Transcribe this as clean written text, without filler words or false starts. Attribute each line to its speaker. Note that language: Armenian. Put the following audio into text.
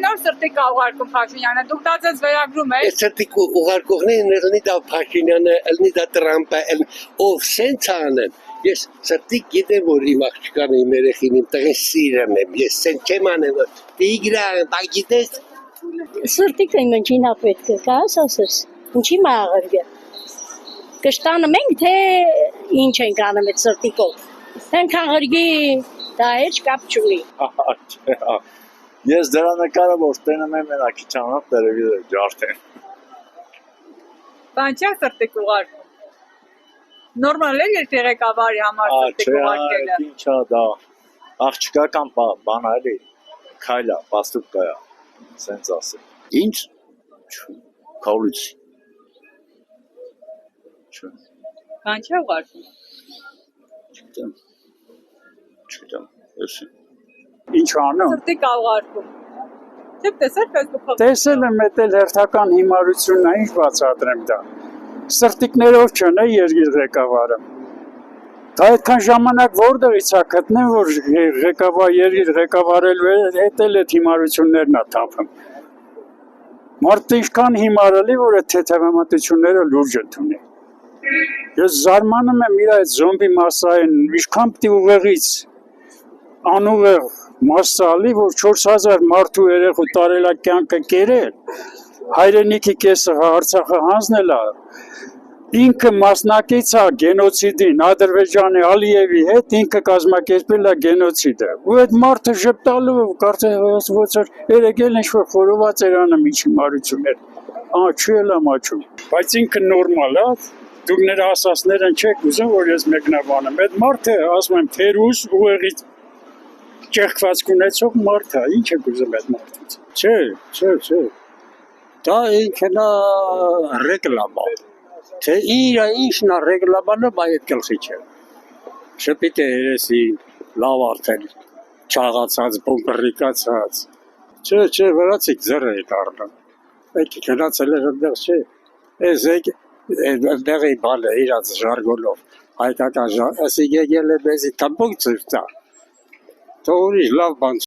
Speaker 1: նոր սրտի կա ուղարկում Փաշինյանը, դուք դա ձեզ վերագրում եք։
Speaker 2: Այս սրտի ուղարկողներն ելնի դա Փաշինյանը, ելնի դա Տրամպը, ով սենց անեն։ Ես սրտի գիտեմ, որ իմ աղջկան իմ երեխին իմ տղեն սիրեմ եմ, ես սենց չեմ անեմ, որ Տիգրան, դա գիտես։
Speaker 3: Սրտիկ են ինչին ապետք է, կաս ասես, ինչի մաղրգը։ Կշտանը մենք թե ինչ ենք անում այդ սրտիկով, ենք աղրգի դա էջ կապ չունի։
Speaker 4: Ես դրա նկարը որ տենում եմ մենաքիչանով տելևիզոր ջարդեն։
Speaker 1: Բան չէ սրտիկ ուղարկում։ Նորմալ է երկրի ղեկավարի համար սրտիկ ուղարկելը։
Speaker 4: Ինչա դա աղջկա կամ բան այլի քայլա, պաստուկկա, սենց ասել։
Speaker 2: Ինչ? Քաուլից։
Speaker 1: Բան չէ ուղարկում։
Speaker 2: Չգիտեմ, ես
Speaker 5: Ինչ անում։
Speaker 1: Սրտիկ ա ուղարկում։ Չեք տեսել Facebook-ով։
Speaker 5: Տեսել եմ էլ հերթական հիմարությունն է, ինչ բացատրեմ դա։ Սրտիկներով չն է երկիր ղեկավարը։ Դա այդքան ժամանակ որտեղից է գտնեմ, որ երկիր ղեկավարելու հետ էլ այդ հիմարություններն է թափում։ Մարդը ինչքան հիմարելի, որ այդ թեթևամտությունները լուրջ ընդունի։ Ես զարմանում եմ իր այդ զոմբի մասային, ինչքան պիտի ուղեղից անուղեղ մասսալի, որ 4000 մարդու երեխու տարելակ կյանքը կերել, հայրենիքի կեսը Արցախը հանձնել է, ինքը մասնակից է գենոցիդին, Ադրբեջանի Ալիևի հետ ինքը կազմակերպել է գենոցիդը, ու այդ մարդը ժպտալու, կարծես ոնց որ երեգել ինչ-որ խորոված էր անում ինչ հիմարություններ, չի էլ ամաչում, բայց ինքը նորմալ է, դուք նրա ասածներն չեք ուզում, որ ես մեկնաբանեմ, այդ մարդը ասում եմ թերուս ուղեղից ճեղքվածք ունեցող մարդ է, ինչ եք ուզում այդ մարդից։ Չէ։
Speaker 2: դա ինքն է ռեկլամա։ Թե ինչն է ռեկլամանը, բայ այդ գլխի չէ։ Շպիտ է երեսի, լավ արդեն, չաղացած, բոմբրիկացած։ Չէ, վրացիք ձեռը եք առնում։ Այդ գնացել էր ընդեղ չէ։ Ես ընդեղի բանը իրաց ժարգոնով, հայկական ասի գեգել է մեզի տամպոք ծրտա։ Թող ուրիշ լավ բան